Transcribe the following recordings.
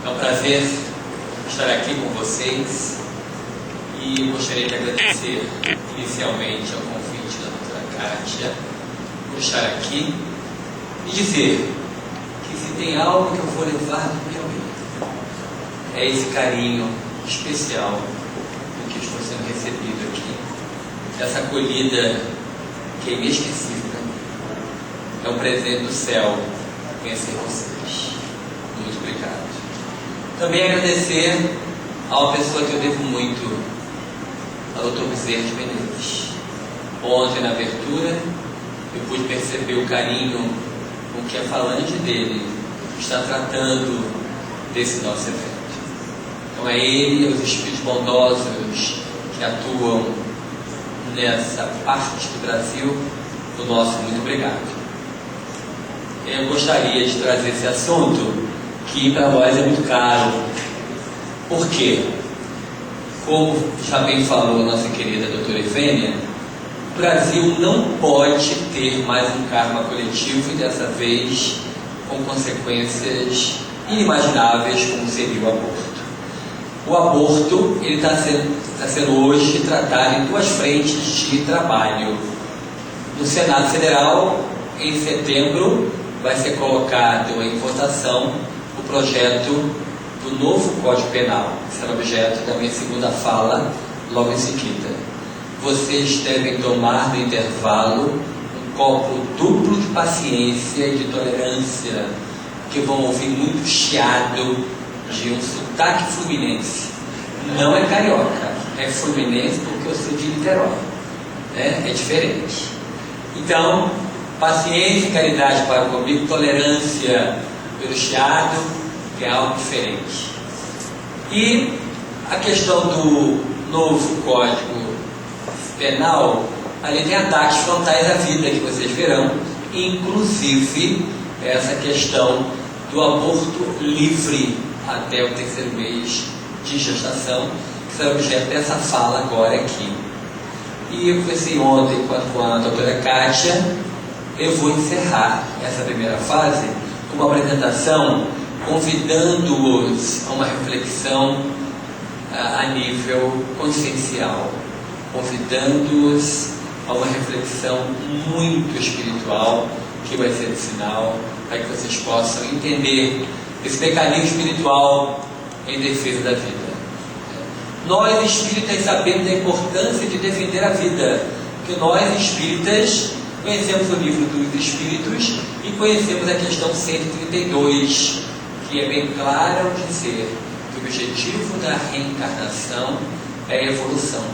É um prazer estar aqui com vocês e gostaria de agradecer inicialmente ao convite da doutora Kátia por estar aqui e dizer que se tem algo que eu vou levar do meu livro é esse carinho especial com que estou sendo recebido aqui, essa acolhida que é inesquecível para mim. É um presente do céu conhecer vocês. Muito obrigado. Também agradecer a uma pessoa que eu devo muito, ao Dr. Bezerra de Menezes. Ontem, na abertura, eu pude perceber o carinho com que a falante dele está tratando desse nosso evento. Então é ele e os espíritos bondosos que atuam nessa parte do Brasil, o nosso muito obrigado. Eu gostaria de trazer esse assunto que para nós é muito caro. Por quê? Como já bem falou a nossa querida doutora Efênia, o Brasil não pode ter mais um karma coletivo e dessa vez com consequências inimagináveis como seria o aborto. O aborto está sendo hoje tratado em duas frentes de trabalho. No Senado Federal, em setembro, vai ser colocado em votação o projeto do novo Código Penal, que será objeto da minha segunda fala, logo em seguida. Vocês devem tomar no intervalo um copo duplo de paciência e de tolerância, que vão ouvir muito chiado de um sotaque fluminense. Não é carioca, é fluminense porque eu sou de Niterói, né? É diferente. Então, paciência e caridade para comigo, tolerância pelo chiado, que é algo diferente. E a questão do novo Código Penal, ali tem ataques frontais à vida que vocês verão, inclusive essa questão do aborto livre até o 3º mês de gestação, que será objeto dessa fala agora aqui. E eu conversei ontem com a doutora Kátia. Eu vou encerrar essa primeira fase com uma apresentação convidando-os a uma reflexão a nível consciencial, convidando-os a uma reflexão muito espiritual, que vai ser o sinal para que vocês possam entender esse mecanismo espiritual em defesa da vida. Nós espíritas sabemos da importância de defender a vida, porque nós espíritas conhecemos o livro dos Espíritos e conhecemos a questão 132, que é bem clara ao dizer que o objetivo da reencarnação é a evolução.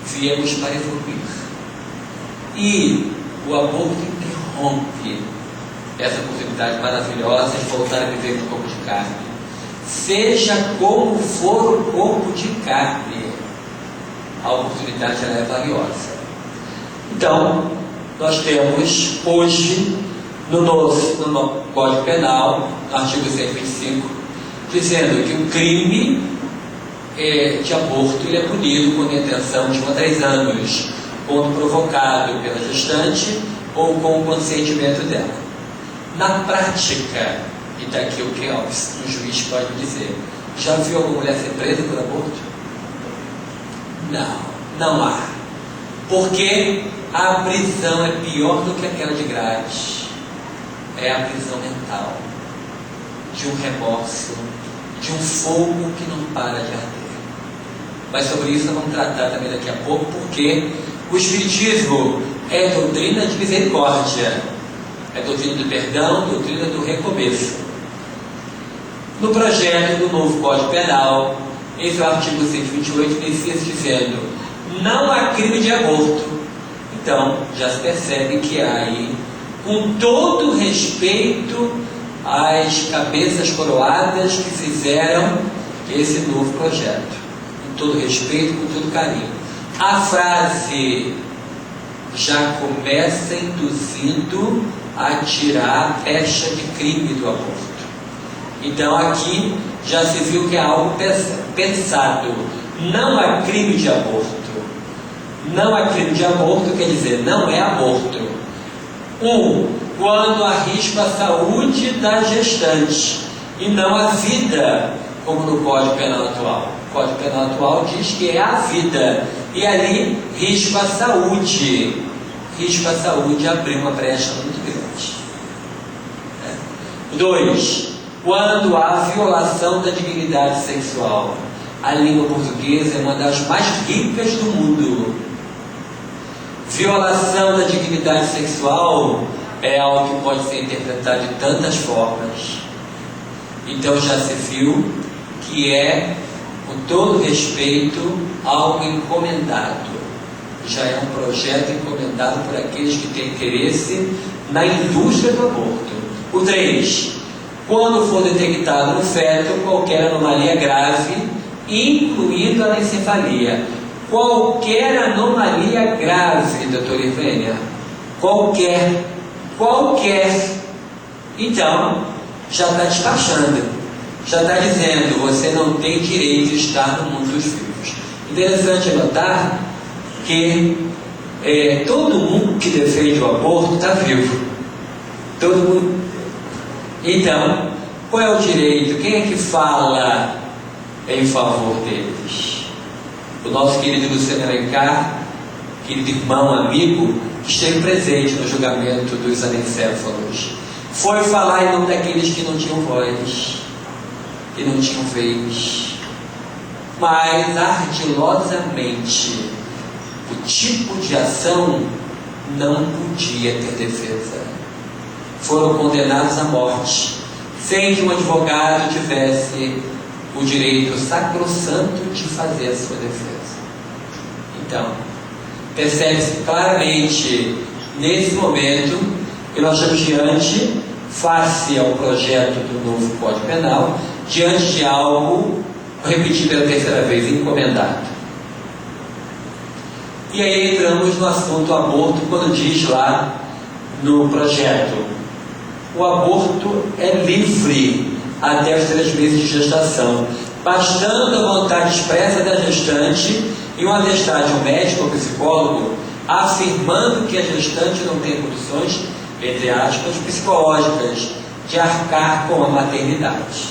Viemos para evoluir. E o aborto interrompe essa oportunidade maravilhosa de voltar a viver no corpo de carne. Seja como for o corpo de carne, a oportunidade ela é valiosa. Então, nós temos hoje, no nosso Código Penal, no artigo 125, dizendo que o crime de aborto ele é punido com detenção de 1 a 3 anos, quando provocado pela gestante ou com o consentimento dela. Na prática, e daqui o que um juiz pode dizer, já viu alguma mulher ser presa por aborto? Não, não há. Porque a prisão é pior do que aquela de grade. É a prisão mental, de um remorso, de um fogo que não para de arder. Mas sobre isso nós vamos tratar também daqui a pouco, porque o Espiritismo é doutrina de misericórdia, é doutrina do perdão, doutrina do recomeço. No projeto do novo Código Penal, esse é o artigo 128, inicia dizendo: não há crime de aborto. Então, já se percebe que há aí, com todo respeito às cabeças coroadas que fizeram esse novo projeto, com todo respeito, com todo carinho. A frase já começa induzindo a tirar a pecha de crime do aborto. Então, aqui já se viu que é algo pensado. Não há crime de aborto. Não há crime de aborto, quer dizer, não é aborto. Quando arrisca a saúde da gestante, e não a vida, como no Código Penal atual. O Código Penal atual diz que é a vida, e ali risco à saúde. Risco à saúde abriu uma brecha muito grande. 2. Quando há violação da dignidade sexual. A língua portuguesa é uma das mais ricas do mundo. Violação da dignidade sexual é algo que pode ser interpretado de tantas formas. Então já se viu que é, com todo respeito, algo encomendado. Já é um projeto encomendado por aqueles que têm interesse na indústria do aborto. O 3. Quando for detectado no feto qualquer anomalia grave, incluindo a anencefalia. Qualquer anomalia grave, doutora Ivênia. Qualquer. Então, já está despachando. Já está dizendo, você não tem direito de estar no mundo dos vivos. Interessante notar que todo mundo que defende o aborto está vivo. Todo mundo. Então, qual é o direito? Quem é que fala em favor deles? O nosso querido Luciano Alencar, querido irmão, amigo, que esteve presente no julgamento dos anencéfalos, foi falar em nome daqueles que não tinham voz, que não tinham vez, mas ardilosamente o tipo de ação não podia ter defesa. Foram condenados à morte, sem que um advogado tivesse o direito sacrossanto de fazer a sua defesa. Então, percebe-se claramente, nesse momento, que nós estamos diante, face ao projeto do novo Código Penal, diante de algo, repetido pela terceira vez, encomendado. E aí entramos no assunto aborto, quando diz lá no projeto: o aborto é livre até os 3 meses de gestação, bastando a vontade expressa da gestante e um atestado de um médico ou psicólogo afirmando que a gestante não tem condições, entre aspas, psicológicas de arcar com a maternidade.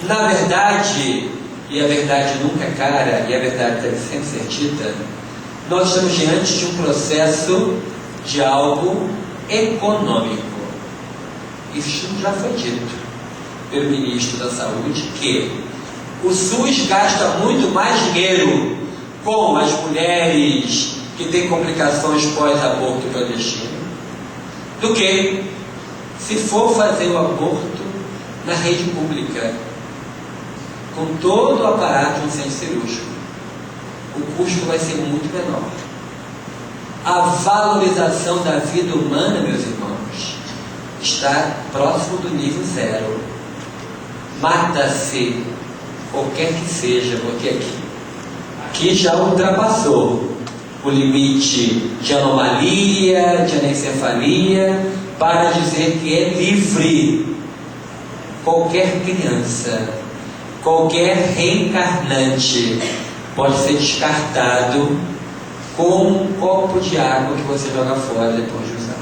Na verdade, e a verdade nunca é cara, e a verdade deve sempre ser dita, nós estamos diante de um processo de algo econômico. Isso já foi dito pelo ministro da Saúde, que o SUS gasta muito mais dinheiro com as mulheres que têm complicações pós-aborto clandestino do que se for fazer o aborto na rede pública, com todo o aparato de um centro cirúrgico. O custo vai ser muito menor. A valorização da vida humana, meus irmãos, está próximo do nível 0. Mata-se qualquer que seja, porque aqui já ultrapassou o limite de anomalia, de anencefalia, para dizer que é livre. Qualquer criança, qualquer reencarnante pode ser descartado como um copo de água que você joga fora depois de usar.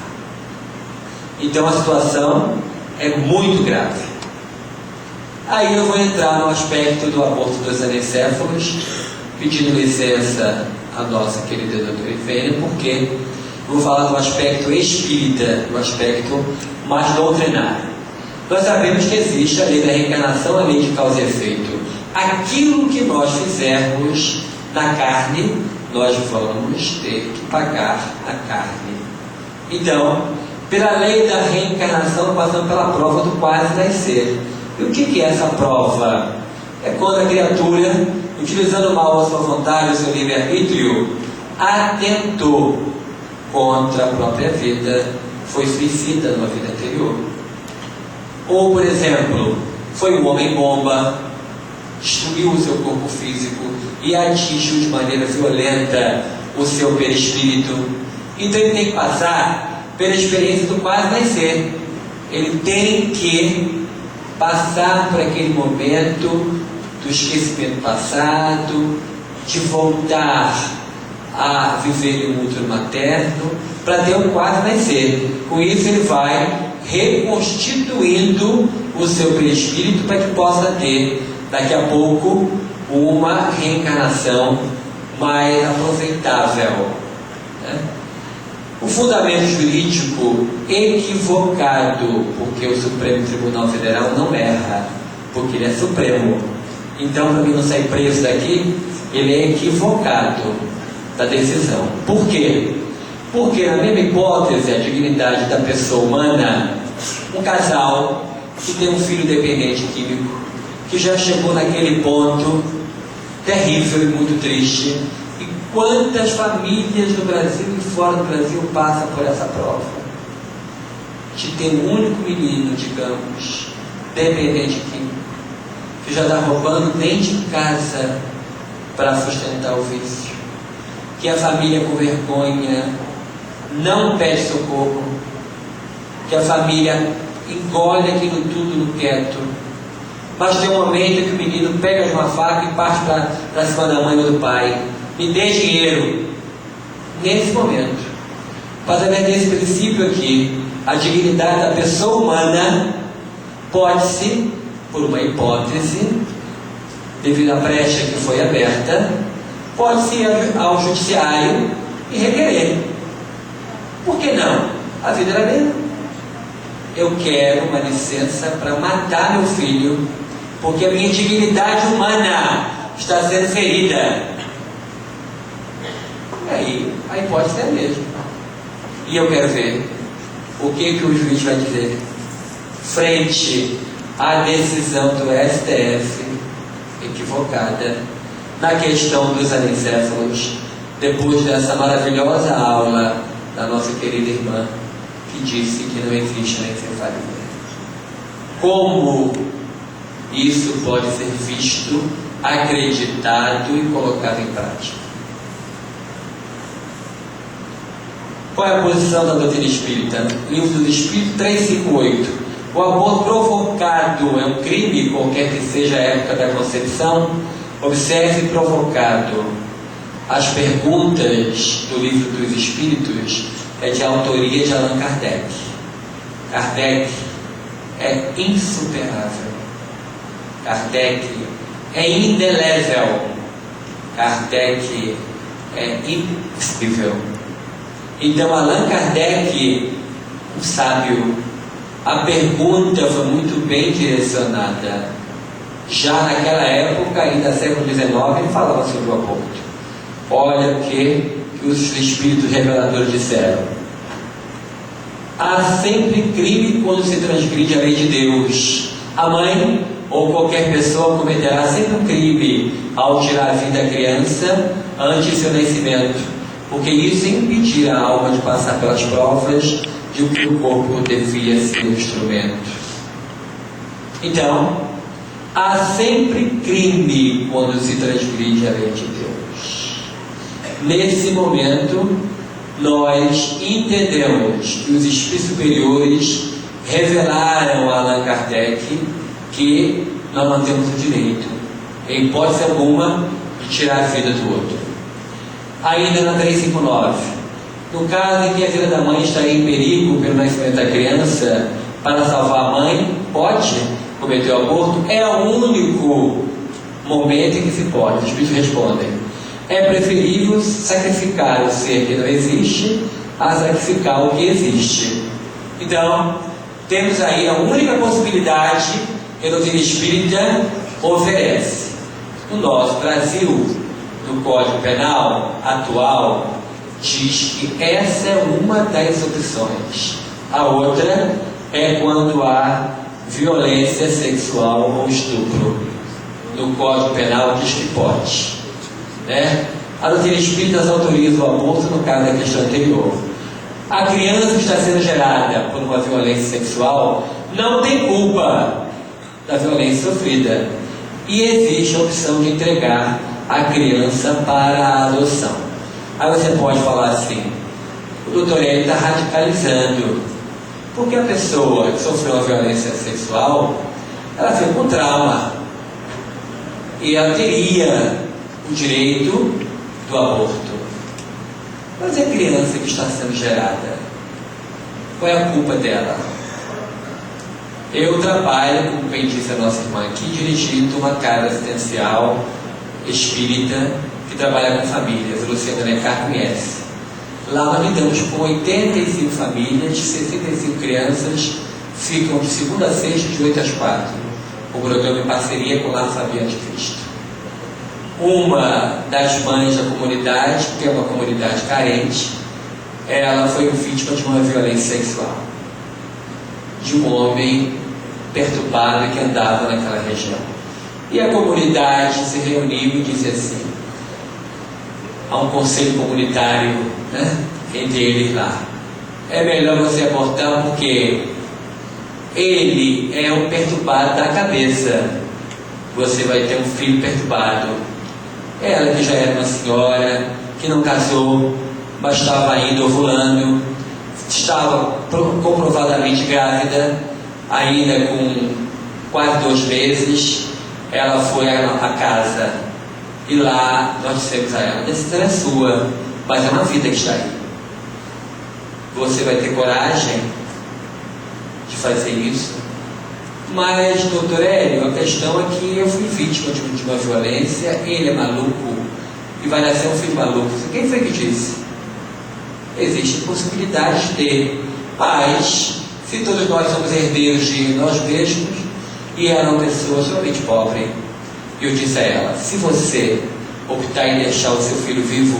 Então a situação é muito grave. Aí eu vou entrar no aspecto do aborto dos anencéfalos, pedindo licença à nossa querida doutora Ivênia, porque vou falar do aspecto espírita, do aspecto mais doutrinário. Nós sabemos que existe a lei da reencarnação, a lei de causa e efeito. Aquilo que nós fizermos na carne, nós vamos ter que pagar a carne. Então, pela lei da reencarnação, passamos pela prova do quase nascer. E o que é essa prova? É quando a criatura, utilizando mal a sua vontade, o seu livre-arbítrio, atentou contra a própria vida, foi suicida numa vida anterior. Ou, por exemplo, foi um homem-bomba, destruiu o seu corpo físico e atingiu de maneira violenta o seu perispírito. Então ele tem que passar pela experiência do quase nascer. Ele tem que passar por aquele momento do esquecimento passado, de voltar a viver em um útero materno, para ter um quase nascer. Com isso ele vai reconstituindo o seu perispírito para que possa ter, daqui a pouco, uma reencarnação mais aproveitável, né? O fundamento jurídico equivocado, porque o Supremo Tribunal Federal não erra, porque ele é supremo. Então, para mim não sair preso daqui, ele é equivocado da decisão. Por quê? Porque, na mesma hipótese, a dignidade da pessoa humana, um casal que tem um filho dependente químico, que já chegou naquele ponto terrível e muito triste. E quantas famílias no Brasil e fora do Brasil passam por essa prova? De ter um único menino, digamos, dependente químico, que já está roubando dentro de casa para sustentar o vício, que a família com vergonha não pede socorro, que a família engole aquilo tudo no quieto, mas tem um momento que o menino pega de uma faca e parte para cima da mãe ou do pai: me dê dinheiro. Nesse momento, para ver nesse princípio aqui, a dignidade da pessoa humana pode-se, por uma hipótese, devido à brecha que foi aberta, pode-se ir ao judiciário e requerer. Por que não? A vida era mesmo. Eu quero uma licença para matar meu filho, porque a minha dignidade humana está sendo ferida. E aí, a hipótese é a mesma. E eu quero ver o que o juiz vai dizer frente à decisão do STF equivocada na questão dos anencéfalos, depois dessa maravilhosa aula da nossa querida irmã, que disse que não existe anencefalia. Como isso pode ser visto, acreditado e colocado em prática? Qual é a posição da doutrina espírita? Livro dos Espíritos 358. O aborto provocado é um crime, qualquer que seja a época da concepção? Observe: provocado. As perguntas do Livro dos Espíritos é de autoria de Allan Kardec. Kardec é insuperável. Kardec é indelével. Kardec é impossível. Então, Allan Kardec, um sábio, a pergunta foi muito bem direcionada. Já naquela época, ainda século XIX, ele falava sobre o aborto. Olha o que os espíritos reveladores disseram: há sempre crime quando se transgride a lei de Deus. A mãe ou qualquer pessoa cometerá sempre um crime ao tirar a vida da criança antes de seu nascimento, porque isso impedirá a alma de passar pelas provas de que o corpo devia ser o instrumento. Então, há sempre crime quando se transgride a lei de Deus. Nesse momento, nós entendemos que os espíritos superiores revelaram a Allan Kardec que nós não temos o direito, em hipótese alguma, de tirar a vida do outro. Ainda na 359, no caso em que a vida da mãe está em perigo pelo nascimento da criança, para salvar a mãe, pode cometer o aborto? É o único momento em que se pode. Os espíritos respondem: é preferível sacrificar o ser que não existe a sacrificar o que existe. Então, temos aí a única possibilidade que a doutrina espírita oferece. No nosso Brasil, no Código Penal atual, diz que essa é uma das opções. A outra é quando há violência sexual ou estupro. No Código Penal diz que pode, né? A doutrina espírita autoriza o aborto no caso da questão anterior. A criança que está sendo gerada por uma violência sexual não tem culpa da violência sofrida, e existe a opção de entregar a criança para a adoção. Aí você pode falar assim: o doutor Hélio está radicalizando, porque a pessoa que sofreu uma violência sexual, ela fica com trauma e ela teria o direito do aborto. Mas a criança que está sendo gerada, qual é a culpa dela? Eu trabalho, como bem disse a nossa irmã aqui, dirigindo uma casa assistencial espírita que trabalha com famílias. A Luciana Necar conhece. Lá nós lidamos com 85 famílias, 65 crianças, ficam de segunda a sexta, de 8 às 4. O programa em parceria com o Lar Fabiano de Cristo. Uma das mães da comunidade, que é uma comunidade carente, ela foi vítima de uma violência sexual, de um homem perturbado que andava naquela região. E a comunidade se reuniu e disse assim: há um conselho comunitário, né, entre eles lá, é melhor você abortar porque ele é um perturbado da cabeça, você vai ter um filho perturbado. Ela, que já era uma senhora, que não casou, mas estava ainda ovulando, estava comprovadamente grávida, ainda com quase 2 meses, ela foi à casa. E lá nós dissemos a ela: a decisão é sua, mas é uma vida que está aí. Você vai ter coragem de fazer isso? Mas, doutor Hélio, a questão é que eu fui vítima de uma violência, ele é maluco e vai nascer um filho maluco. Quem foi que disse? Existem possibilidades de pais, se todos nós somos herdeiros de nós mesmos, e ela é uma pessoa extremamente pobre. E eu disse a ela: se você optar em deixar o seu filho vivo,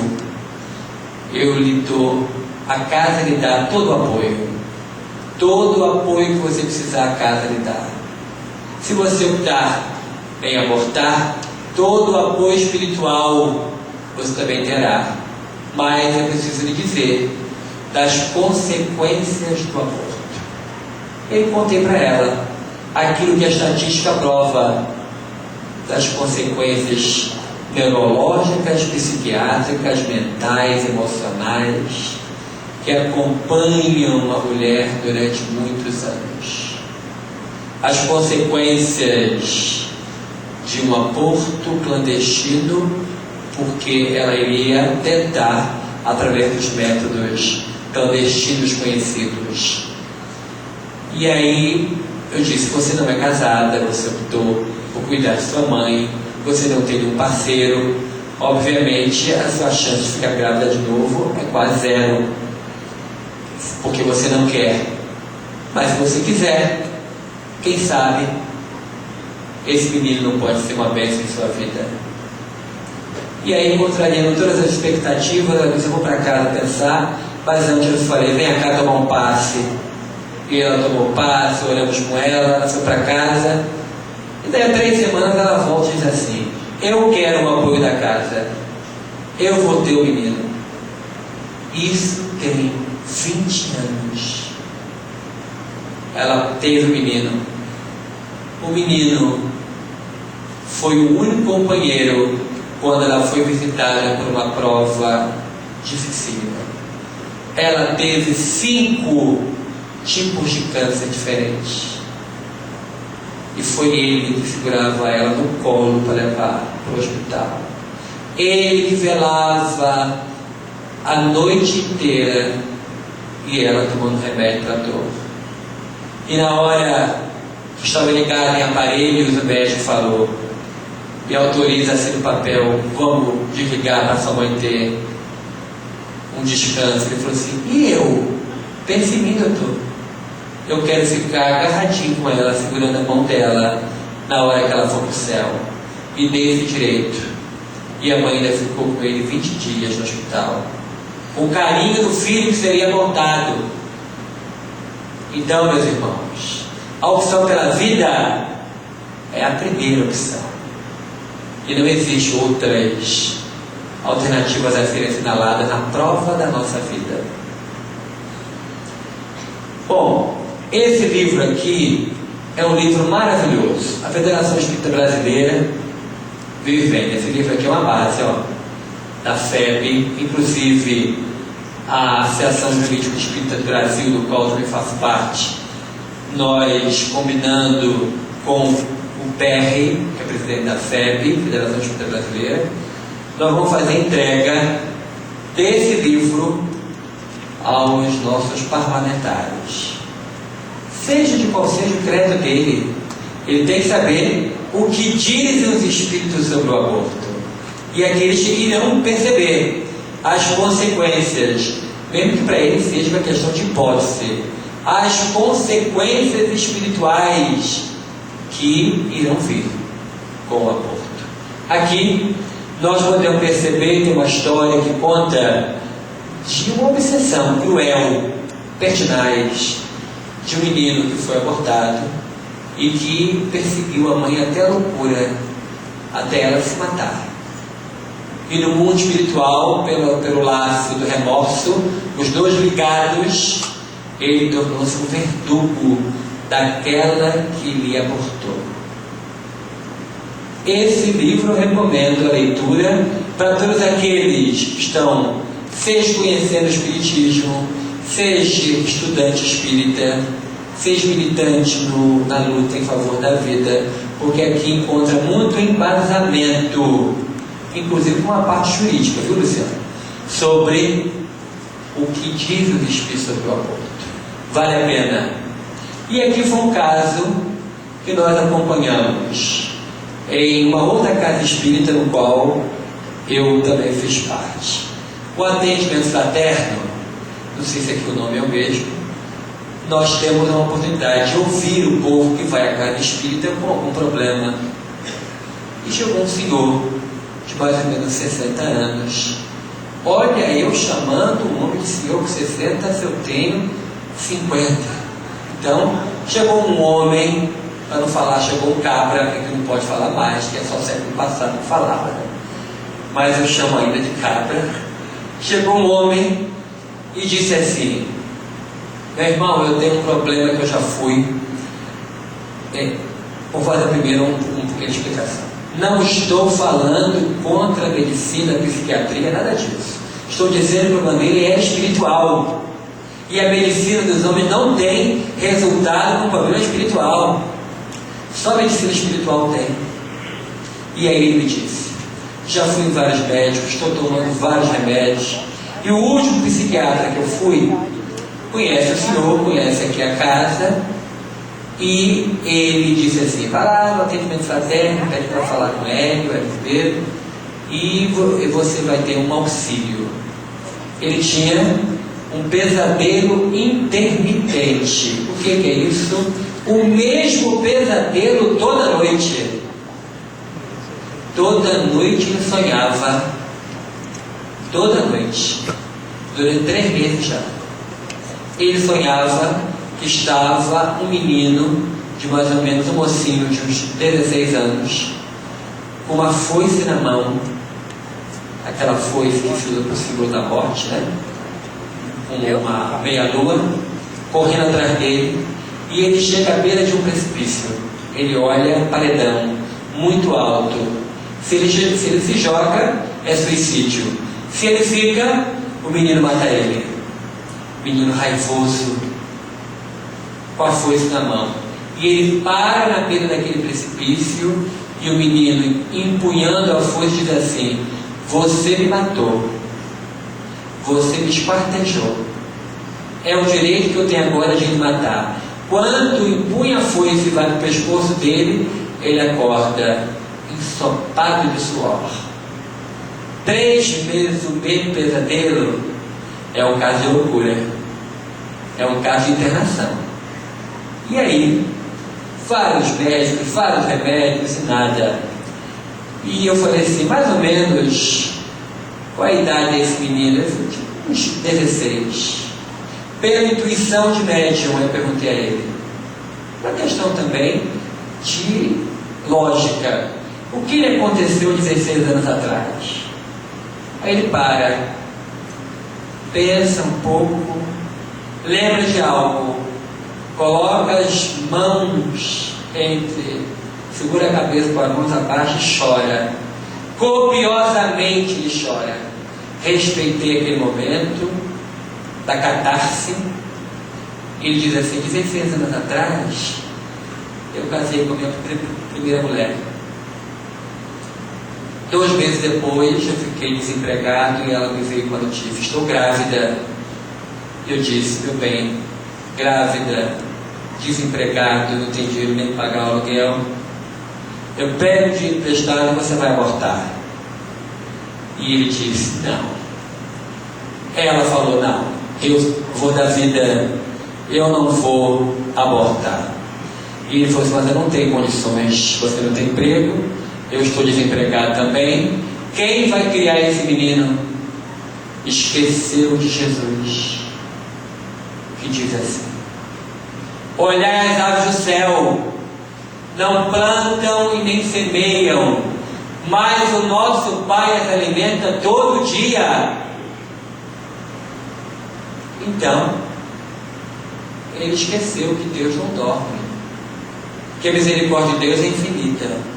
eu lhe dou, a casa lhe dá todo o apoio. Todo o apoio que você precisar, a casa lhe dá. Se você optar em abortar, todo o apoio espiritual você também terá. Mas eu preciso lhe dizer das consequências do aborto. Eu contei para ela aquilo que a estatística prova, das consequências neurológicas, psiquiátricas, mentais, emocionais, que acompanham uma mulher durante muitos anos. As consequências de um aborto clandestino, porque ela iria tentar, através dos métodos clandestinos conhecidos. E aí eu disse: você não é casada, você optou por cuidar de sua mãe, você não tem um parceiro, obviamente a sua chance de ficar grávida de novo é quase zero, porque você não quer. Mas se você quiser, quem sabe esse menino não pode ser uma bênção em sua vida. E aí, contrariando todas as expectativas, ela disse: eu vou para casa pensar. Mas antes eu falei: vem cá tomar um passe. E ela tomou o passe, oramos com ela foi para casa. E daí a 3 semanas ela volta e diz assim: eu quero o apoio da casa, eu vou ter o menino. Isso tem 20 anos. Ela teve o menino. O menino foi o único companheiro quando ela foi visitada por uma prova dificílima. Ela teve 5 tipos de câncer diferentes. E foi ele que segurava ela no colo para levar para o hospital. Ele que velava a noite inteira e ela tomando remédio para dor. E na hora que estava ligado em aparelhos, o médico falou: me autoriza assim no papel, vamos desligar para sua mãe ter um descanso. Ele falou assim: e eu? Pense em mim, doutor. Eu quero ficar agarradinho com ela, segurando a mão dela na hora que ela for para o céu. E dei esse direito. E a mãe ainda ficou com ele 20 dias no hospital, com o carinho do filho que seria abortado. Então, meus irmãos, a opção pela vida é a primeira opção. E não existe outras alternativas a serem assinaladas na prova da nossa vida. Bom, esse livro aqui é um livro maravilhoso. A Federação Espírita Brasileira vive bem. Esse livro aqui é uma base, da FEB, inclusive a Associação Jurídica Espírita do Brasil, do qual eu também faço parte, nós combinando com o PR, que é presidente da FEB, Federação Espírita Brasileira, nós vamos fazer entrega desse livro aos nossos parlamentares. seja de qual seja o credo dele, ele tem que saber o que dizem os espíritos sobre o aborto. E aqueles que irão perceber as consequências, mesmo que para ele seja uma questão de hipótese, as consequências espirituais que irão vir com o aborto. Aqui nós podemos perceber que uma história que conta de uma obsessão cruel, pertinaz, de um menino que foi abortado e que perseguiu a mãe até a loucura, até ela se matar. E no mundo espiritual, pelo laço do remorso, os dois ligados, ele tornou-se um verdugo daquela que lhe abortou. Esse livro eu recomendo a leitura para todos aqueles que estão, seja conhecendo o Espiritismo, seja estudante espírita, seja militante na luta em favor da vida, porque aqui encontra muito embasamento, inclusive com uma parte jurídica, viu, Luciano? Sobre o que diz o Espírito sobre o aborto. Vale a pena. E aqui foi um caso que nós acompanhamos em uma outra casa espírita no qual eu também fiz parte. O atendimento fraterno, não sei se aqui o nome é o mesmo, nós temos a oportunidade de ouvir o povo que vai à casa espírita com algum problema. E chegou um senhor de mais ou menos 60 anos. Olha, eu chamando um homem de senhor com 60, se eu tenho 50. Então, chegou um homem, para não falar, chegou um cabra, que não pode falar mais, que é só o século passado que falava, né? Mas eu chamo ainda de cabra. Chegou um homem e disse assim: meu irmão, eu tenho um problema que eu já fui. Vou fazer primeiro uma pequena explicação. Não estou falando contra a medicina, a psiquiatria, nada disso. Estou dizendo que o problema dele é espiritual. E a medicina dos homens não tem resultado com problema espiritual. Só a medicina espiritual tem. E aí ele me disse: já fui em vários médicos, estou tomando vários remédios. E o último psiquiatra que eu fui conhece o senhor, conhece aqui a casa. E ele disse assim: vai lá no atendimento fraterno, pede para falar com ele, o Ribeiro, e você vai ter um auxílio. Ele tinha um pesadelo intermitente. O que é isso? O mesmo pesadelo toda noite. Toda noite ele sonhava. Toda noite. Durante 3 meses já. Ele sonhava que estava um menino de mais ou menos um mocinho de uns 16 anos, com uma foice na mão, aquela foice que se usa para o símbolo da morte, né? Com uma meia-lua, correndo atrás dele, e ele chega à beira de um precipício. Ele olha um paredão muito alto. Se ele se joga, é suicídio. Se ele fica, o menino mata ele. Menino raivoso, com a foice na mão. E ele para na beira daquele precipício, e o menino, empunhando a foice, diz assim: você me matou, você me esquartejou, é o direito que eu tenho agora de me matar. Quando empunha a foice e vai no pescoço dele, ele acorda ensopado de suor. 3 meses o mesmo pesadelo. É um caso de loucura, é um caso de internação. E aí, vários médicos, vários remédios e nada. E eu falei assim: mais ou menos, qual a idade desse menino? Eu falei: uns 16. Pela intuição de médium, eu perguntei a ele. Uma questão também de lógica. O que lhe aconteceu 16 anos atrás? Aí ele para, pensa um pouco, lembra de algo, coloca as mãos segura a cabeça com as mãos abaixo e chora. Copiosamente ele chora. Respeitei aquele momento da catarse. Ele diz assim: 16 anos atrás eu casei com a minha primeira mulher. 2 meses depois eu fiquei desempregado e ela me veio com a notícia: estou grávida. Eu disse: meu bem, grávida desempregado, não tem dinheiro nem para pagar o aluguel. Eu pego dinheiro emprestado e você vai abortar. E ele disse, não. Ela falou, não, eu vou dar vida, eu não vou abortar. E ele falou assim, mas eu não tenho condições, você não tem emprego, eu estou desempregado também. Quem vai criar esse menino? Esqueceu de Jesus, que diz assim: olhai as aves do céu, não plantam e nem semeiam, mas o nosso Pai as alimenta todo dia. Então, ele esqueceu que Deus não dorme, que a misericórdia de Deus é infinita.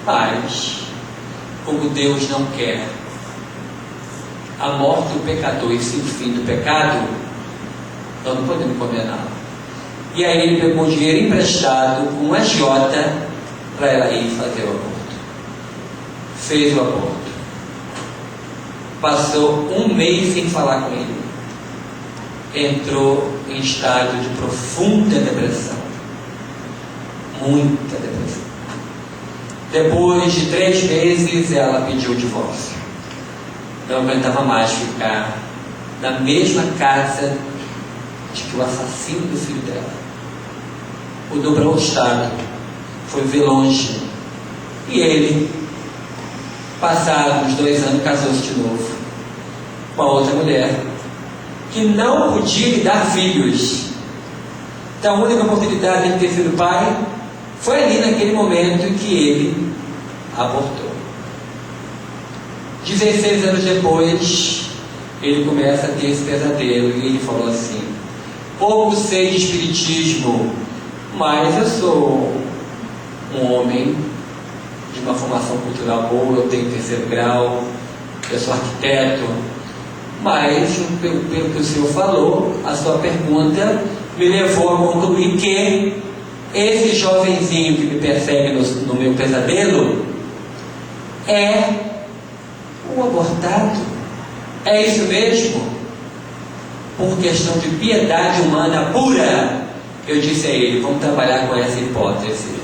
Mas, como Deus não quer a morte do pecador e sim o fim do pecado, nós não podemos condená-lo. E aí ele pegou dinheiro emprestado com uma agiota para ela ir fazer o aborto. Fez o aborto. Passou um mês sem falar com ele. Entrou em estado de profunda depressão. Muita depressão. Depois de 3 meses ela pediu o divórcio. Não aguentava mais ficar na mesma casa de que o assassino do filho dela. Mudou para outro estado, foi ver longe. E ele, passados uns 2 anos, casou-se de novo com a outra mulher, que não podia lhe dar filhos. Então a única oportunidade de ter sido pai foi ali naquele momento em que ele abortou. 16 anos depois, ele começa a ter esse pesadelo e ele falou assim: pouco sei de espiritismo, mas eu sou um homem de uma formação cultural boa, eu tenho 3º grau, eu sou arquiteto, mas pelo que o senhor falou, a sua pergunta me levou a concluir que esse jovenzinho que me persegue no meu pesadelo é o abortado. É isso mesmo? Por questão de piedade humana pura, eu disse a ele: vamos trabalhar com essa hipótese.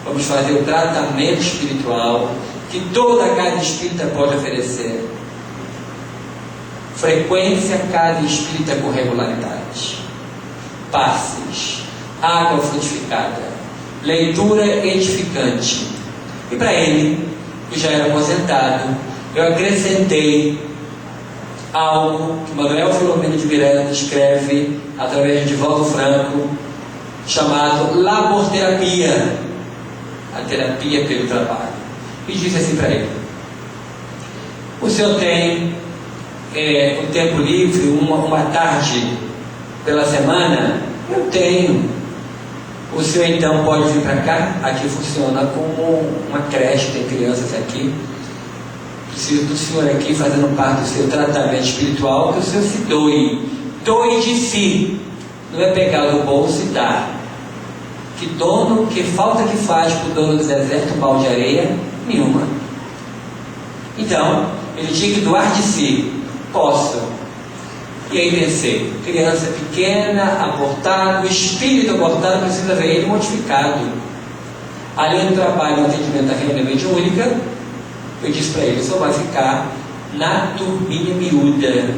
Vamos fazer o tratamento espiritual que toda casa espírita pode oferecer. Frequência casa espírita com regularidade, passes, água frutificada, leitura edificante. E para ele, que já era aposentado, eu acrescentei algo que Manuel Filomeno de Miranda escreve através de Divaldo Franco, chamado laborterapia, a terapia pelo trabalho. E disse assim para ele: o senhor tem um tempo livre, uma tarde pela semana? Eu tenho. O senhor então pode vir para cá? Aqui funciona como uma creche, tem crianças aqui. Preciso do senhor aqui fazendo parte do seu tratamento espiritual, que o senhor se doe. Doe de si. Não é pegar do bolso e dar. Que falta que faz para o dono do deserto um balde de areia? Nenhuma. Então, ele tinha que doar de si. Posso. E aí pensei: criança pequena, abortado, o espírito abortado precisa ver ele modificado. Além do trabalho no atendimento da reunião mediúnica, eu disse para ele: só vai ficar na turminha miúda,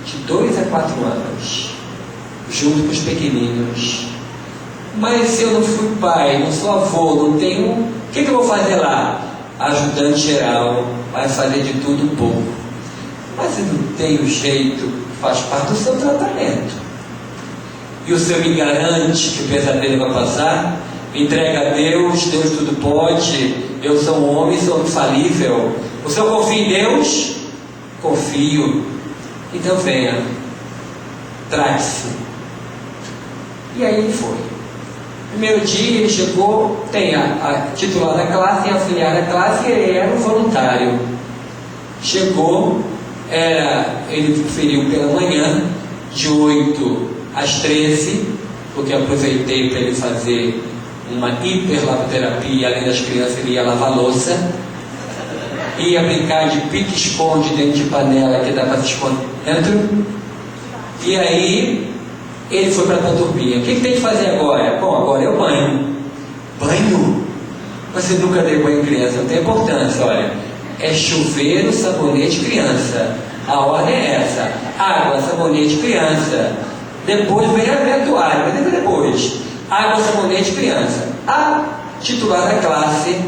de 2 a 4 anos, junto com os pequeninos. Mas se eu não fui pai, não sou avô, não tenho, o que eu vou fazer lá? Ajudante geral, vai fazer de tudo um pouco. Mas se não tem o jeito, faz parte do seu tratamento. E o senhor me garante que o pesadelo vai passar? Me entrega a Deus, Deus tudo pode, eu sou um homem, sou infalível. O senhor confia em Deus? Confio. Então venha, trate-se. E aí ele foi. Primeiro dia ele chegou, tem a titular da classe e a auxiliar da classe, e ele era um voluntário. Chegou, ele feriu pela manhã, de 8 às 13, porque eu aproveitei para ele fazer uma hiperlavoterapia. Além das crianças, ele ia lavar louça, ia brincar de pique-esconde dentro de panela que dá para se esconder dentro. E aí Ele foi para a turminha. O que tem que fazer agora? Bom, agora é o banho. Banho? Você nunca deu banho em criança, não tem importância, olha. É chuveiro, sabonete, criança. A ordem é essa. Água, sabonete, criança. Depois vem a toalha, mas depois. Água, sabonete, criança. A titular da classe,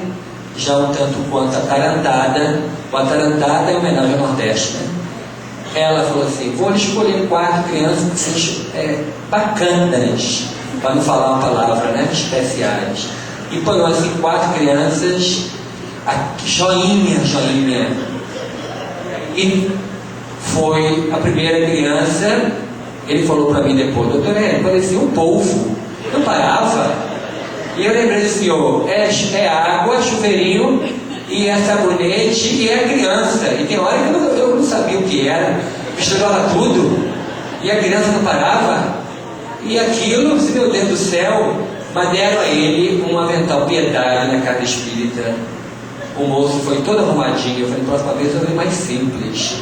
já um tanto quanto atarandada. O atarandada é homenagem ao Nordeste, né? Ela falou assim, vou escolher 4 crianças que sejam bacanas, para não falar uma palavra, né? Especiais. E põe assim 4 crianças, joinha. E foi a primeira criança, ele falou para mim depois, doutor, parecia um polvo, não parava. E eu lembrei do senhor, é água, chuveirinho, e é sabonete, e é criança. E tem hora que eu não sabia o que era, misturava tudo, e a criança não parava. E aquilo, meu Deus do céu, mas deram a ele um avental Piedade na casa espírita. O moço foi todo arrumadinho. Eu falei, próxima vez eu vou mais simples.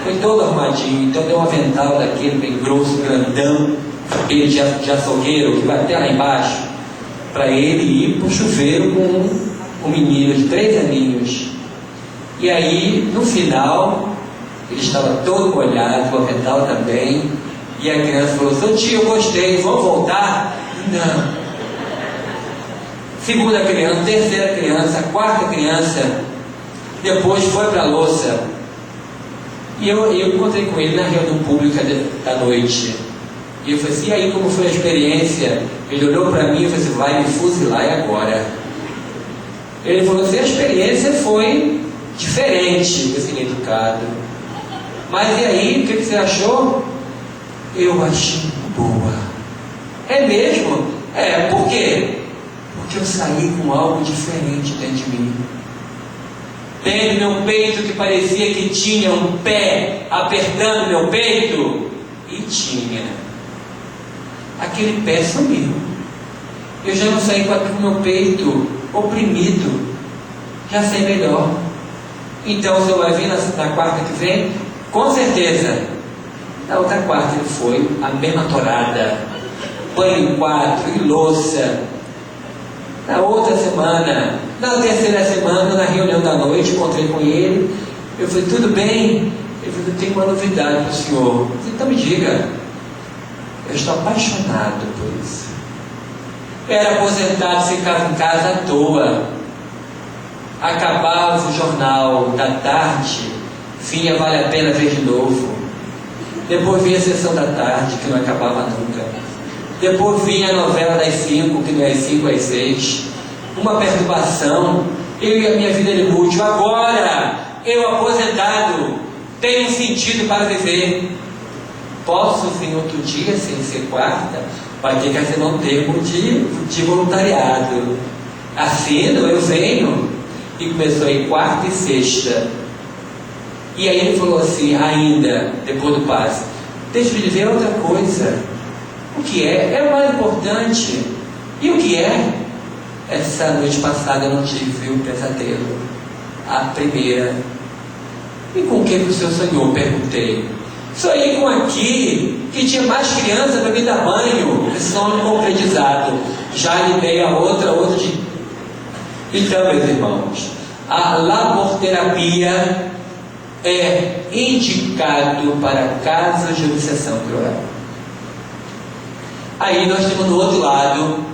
Foi todo arrumadinho, então deu um avental daquele bem grosso, grandão, aquele de açougueiro que vai até lá embaixo, para ele ir para o chuveiro com um menino de 3 aninhos. E aí, no final, ele estava todo molhado, o avental também, e a criança falou, seu tio, eu gostei, vamos voltar? Não. Segunda criança, terceira criança, quarta criança, depois foi para a louça. E eu encontrei com ele na reunião pública da noite. E eu falei assim, e aí como foi a experiência? Ele olhou para mim e falou assim, vai me fuzilar e agora? Ele falou assim, a experiência foi diferente, assim, educado. Mas e aí, o que você achou? Eu achei boa. É mesmo? Por quê? Porque eu saí com algo diferente dentro de mim. Dentro do meu peito que parecia que tinha um pé apertando meu peito, e tinha. Aquele pé sumiu. Eu já não saí com o meu peito oprimido. Já sei melhor. Então o senhor vai vir na quarta que vem? Com certeza. Na outra quarta ele foi, a mesma torada. Banho em 4 e louça. Na outra semana, na terceira semana, na reunião da noite, encontrei com ele. Eu falei, tudo bem? Ele falou, eu tenho uma novidade para o senhor. Eu falei, então me diga. Eu estou apaixonado por isso. Era aposentado, ficava em casa à toa. Acabava o jornal da tarde, vinha Vale a Pena Ver de Novo. Depois vinha a sessão da tarde, que não acabava nunca. Depois vinha a novela das 5, que não é 5 às 6. Uma perturbação. Eu e a minha vida de útil. Agora, eu aposentado, tenho um sentido para viver. Posso vir outro dia, sem ser quarta? Vai ter que assinar um termo de voluntariado. Assino, eu venho. E começou aí quarta e sexta. E aí ele falou assim, ainda, depois do passe, deixa eu lhe dizer outra coisa. O que é? É o mais importante. E o que é? Essa noite passada eu não tive um pesadelo. A primeira. E com o que o senhor sonhou? Perguntei. Sonhei com aqui, que tinha mais criança para me dar banho. Sonho concretizado. Já lhe dei a outra de... Então, meus irmãos, a laborterapia é indicado para casos de obsessão cruel. Aí nós temos do outro lado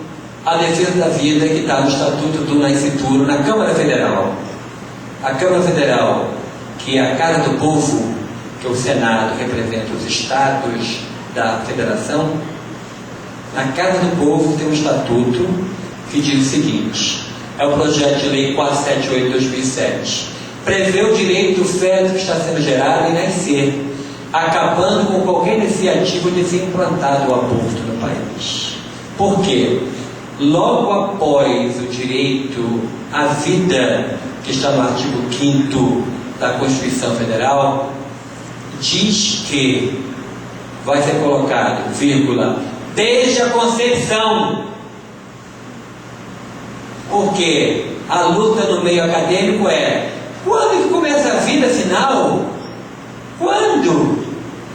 a defesa da vida, que está no Estatuto do Nascituro, na Câmara Federal. A Câmara Federal, que é a Casa do Povo, que é o Senado, representa os estados da federação. Na Casa do Povo tem um estatuto que diz o seguinte, é o projeto de lei 478/2007, prevê o direito do feto que está sendo gerado em nascer, acabando com qualquer iniciativa de ser implantado o aborto no país. Por quê? Logo após o direito à vida, que está no artigo 5º da Constituição Federal, diz que vai ser colocado, vírgula, desde a concepção. Porque a luta no meio acadêmico é, quando que começa a vida, afinal? Quando?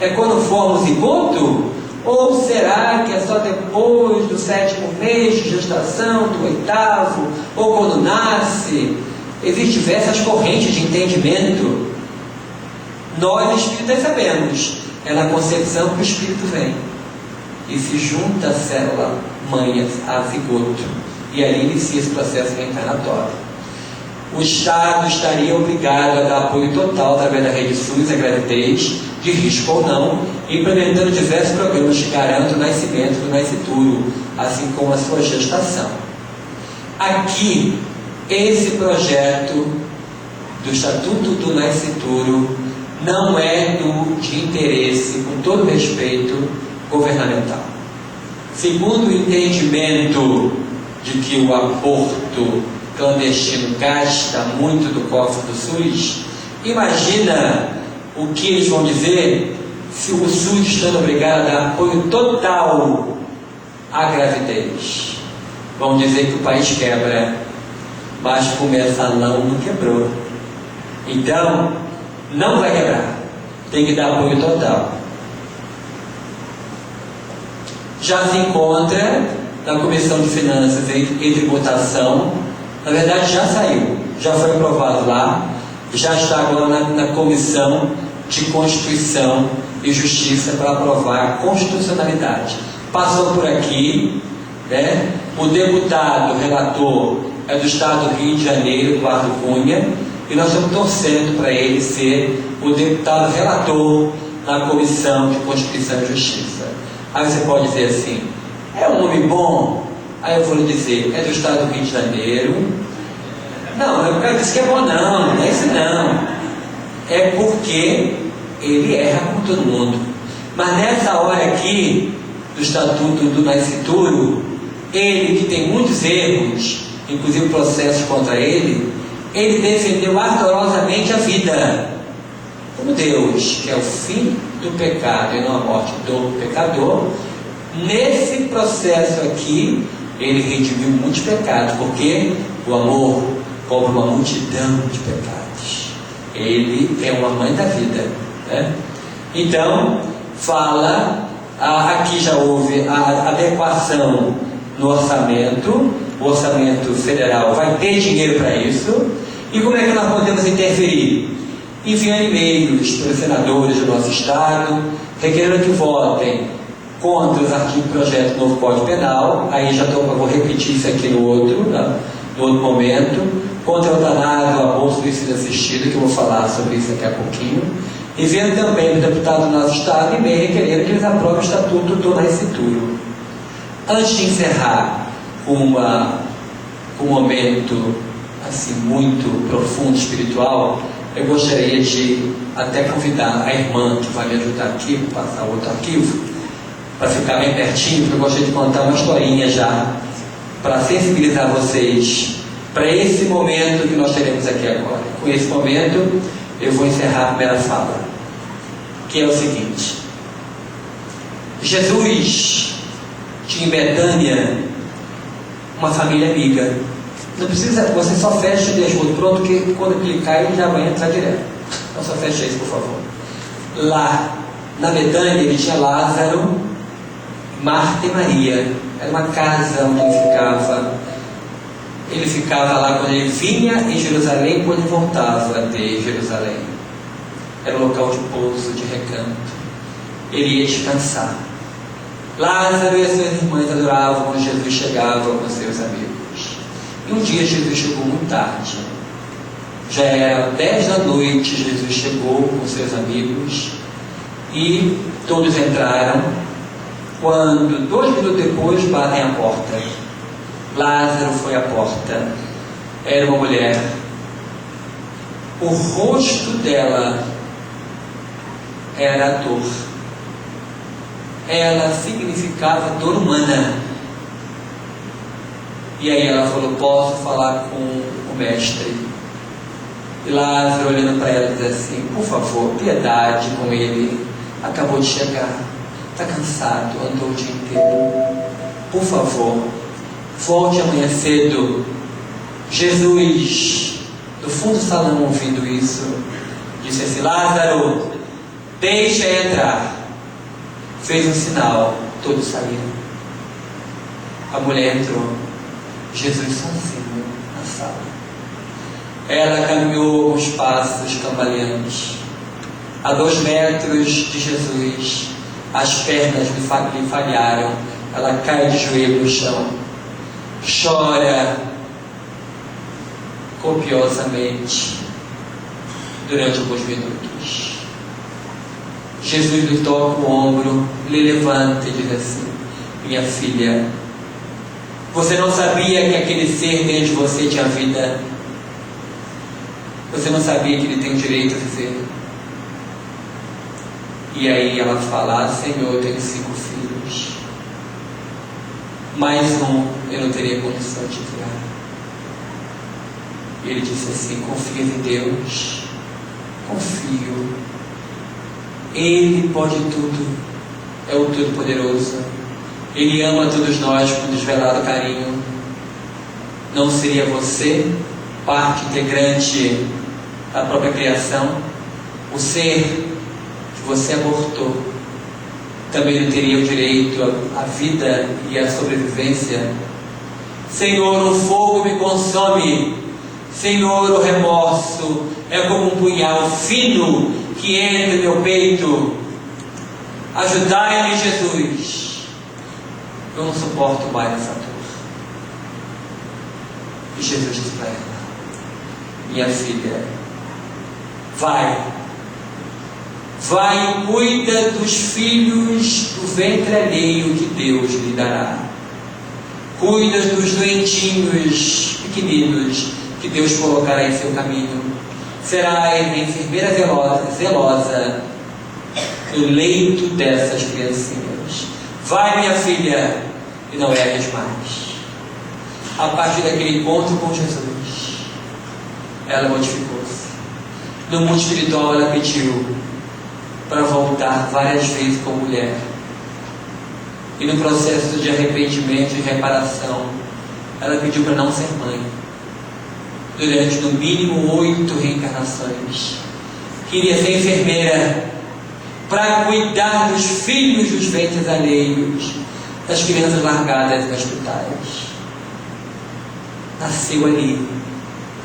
É quando formos zigoto? Ou será que é só depois do 7º mês de gestação, do 8º, ou quando nasce? Existem diversas correntes de entendimento. Nós espíritas sabemos, é na concepção que o espírito vem e se junta a célula mãe, a zigoto, e ali inicia esse processo reencarnatório. O Estado estaria obrigado a dar apoio total através da rede SUS à gravidez, de risco ou não, implementando diversos programas que garantam o nascimento do nascituro, assim como a sua gestação. Aqui, esse projeto do Estatuto do Nascituro não é de interesse, com todo respeito, governamental. Segundo o entendimento de que o aborto clandestino gasta muito do cofre do SUS, imagina o que eles vão dizer se o SUS estando obrigado a dar apoio total à gravidez. Vão dizer que o país quebra, mas com mensalão não quebrou. Então, não vai quebrar, tem que dar apoio total. Já se encontra na Comissão de Finanças e Tributação, na verdade já saiu, já foi aprovado lá, já está agora na Comissão de Constituição e Justiça para aprovar a constitucionalidade. Passou por aqui, né? O deputado relator é do Estado do Rio de Janeiro, Eduardo Cunha, e nós estamos torcendo para ele ser o deputado relator na Comissão de Constituição e Justiça. Aí você pode dizer assim, é um nome bom? Aí eu vou lhe dizer, é do Estado do Rio de Janeiro. Não, eu quero dizer que é bom não é isso não. É porque ele erra com todo mundo. Mas nessa hora aqui, do Estatuto do Nascituro, ele que tem muitos erros, inclusive processos contra ele defendeu ardorosamente a vida. Como Deus, que é o fim do pecado e não a morte do pecador, nesse processo aqui, ele redimiu muitos pecados, porque o amor cobre uma multidão de pecados. Ele é uma mãe da vida, né? Então, fala, aqui já houve a adequação no orçamento, o orçamento federal vai ter dinheiro para isso. E como é que nós podemos interferir? Enviando e-mails para os senadores do nosso Estado, requerendo que votem contra os artigos do projeto do novo Código Penal, aí vou repetir isso aqui no outro momento, contra o eutanásia, o aborto do ensino assistido, que eu vou falar sobre isso daqui a pouquinho, e vendo também do deputado do nosso Estado e-mail requerendo que eles aprovem o Estatuto do Nascituro. Antes de encerrar um momento assim, muito profundo, espiritual, eu gostaria de até convidar a irmã que vai me ajudar aqui, vou passar outro arquivo, para ficar bem pertinho, porque eu gostaria de contar uma historinha já, para sensibilizar vocês para esse momento que nós teremos aqui agora. Com esse momento, eu vou encerrar a primeira fala, que é o seguinte: Jesus tinha em Betânia uma família amiga. Não precisa, você só fecha o desmudo pronto, que quando clicar ele já vai entrar direto. Então só fecha isso, por favor. Lá na Betânia ele tinha Lázaro, Marta e Maria. Era uma casa onde ele ficava. Ele ficava lá quando ele vinha em Jerusalém, quando ele voltava de Jerusalém. Era um local de pouso, de recanto. Ele ia descansar. Lázaro e as suas irmãs adoravam quando Jesus chegava com seus amigos. E um dia Jesus chegou muito tarde. Já era 10 da noite, Jesus chegou com seus amigos e todos entraram. Quando 2 minutos depois batem a porta, Lázaro foi à porta. Era uma mulher. O rosto dela era a dor. Ela significava dor humana. E aí ela falou: posso falar com o mestre? E Lázaro, olhando para ela, diz assim: por favor, piedade com ele, acabou de chegar, está cansado, andou o dia inteiro, por favor, volte amanhã cedo. Jesus, do fundo do salão, ouvindo isso, disse assim: Lázaro, deixa entrar. fez um sinal, todos saíram. A mulher entrou, Jesus sozinho na sala. Ela caminhou uns passos cambaleantes. A 2 metros de Jesus, as pernas lhe falharam. Ela cai de joelho no chão, chora copiosamente durante alguns minutos. Jesus lhe toca o ombro, lhe levanta e diz assim: minha filha, você não sabia que aquele ser dentro de você tinha vida? Você não sabia que ele tem o direito a viver? E aí ela fala: Senhor, eu tenho 5 filhos, mais um eu não teria condição de criar. E ele disse assim: confia em Deus, confio, Ele pode tudo, é o Todo-Poderoso, Ele ama todos nós com desvelado carinho. Não seria você parte integrante da própria criação? O ser que você abortou também não teria o direito à vida e à sobrevivência? Senhor, o fogo me consome. Senhor, o remorso é como um punhal fino que entra no meu peito. Ajudai-me, Jesus. Eu não suporto mais essa dor. E Jesus disse para ela: minha filha, vai e cuida dos filhos do ventre alheio que Deus lhe dará. Cuida dos doentinhos pequeninos que Deus colocará em seu caminho. Serás a enfermeira zelosa no leito dessas criancinhas. Vai, minha filha, e não erres mais. A partir daquele encontro com Jesus, ela modificou-se. No mundo espiritual, ela pediu para voltar várias vezes como mulher. E no processo de arrependimento e reparação, ela pediu para não ser mãe. Durante no mínimo 8 reencarnações, queria ser enfermeira para cuidar dos filhos dos ventres alheios, das crianças largadas em hospitais. Nasceu ali,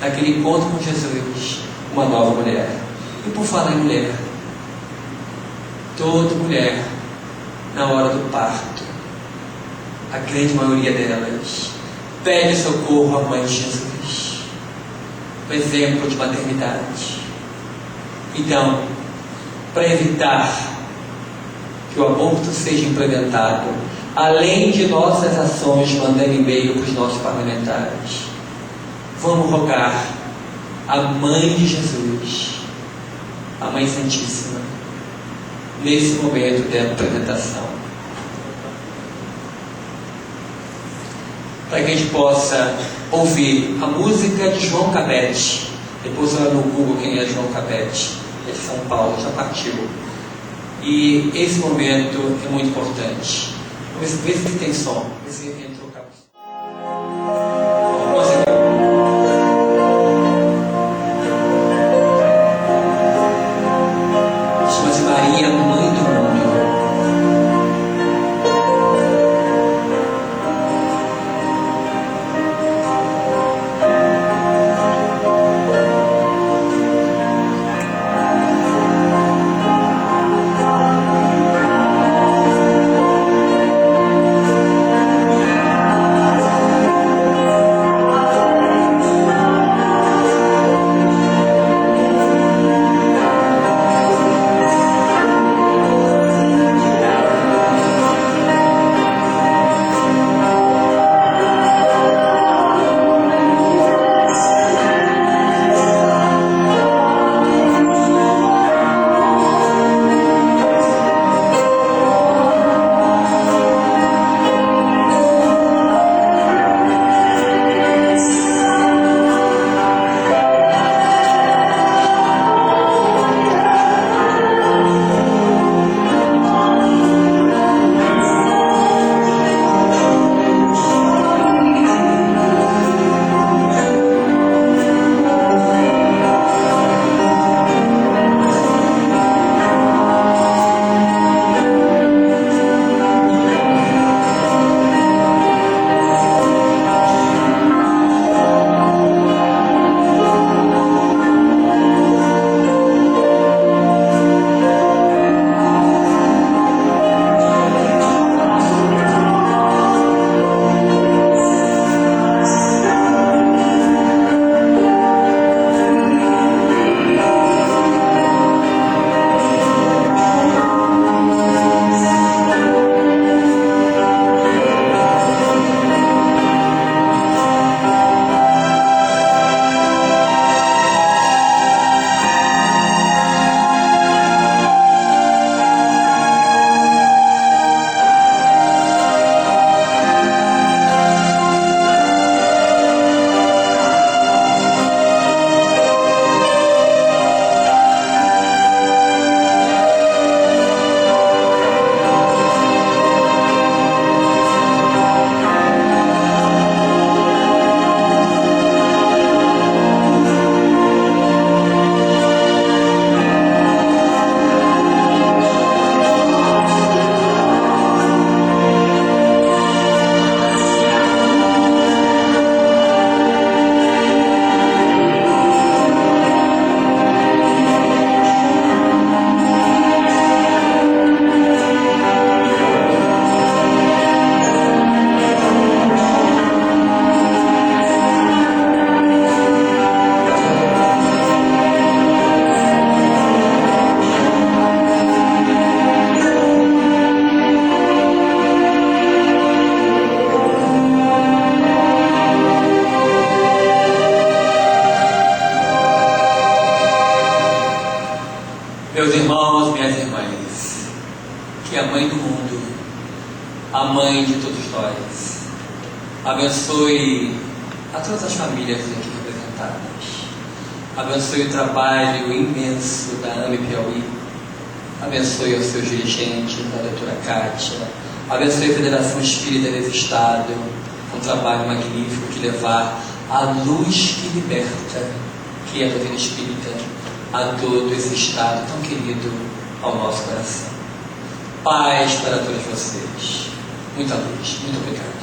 naquele encontro com Jesus, uma nova mulher. E por falar em mulher, toda mulher, na hora do parto, a grande maioria delas pede socorro à mãe de Jesus, um exemplo de maternidade. Então, para evitar que o aborto seja implementado, além de nossas ações mandando e-mail para os nossos parlamentares, vamos rogar a Mãe de Jesus, a Mãe Santíssima, nesse momento de apresentação, para que a gente possa ouvir a música de João Cabete. Depois olha no Google quem é João Cabete, é de São Paulo, já partiu. E esse momento é muito importante. Vamos ver se tem som, ver se entrou o cabo. Chama-se Maria, Mãe do Mundo. é a mãe do mundo, a mãe de todos nós. Abençoe a todas as famílias aqui representadas. Abençoe o trabalho imenso da AME Piauí. Abençoe os seus dirigentes, a doutora Kátia. Abençoe a Federação Espírita desse Estado, um trabalho magnífico de levar a luz que liberta, que é a doutrina espírita, a todo esse Estado tão querido ao nosso coração. Paz para todos vocês. Muita luz. Muito obrigado.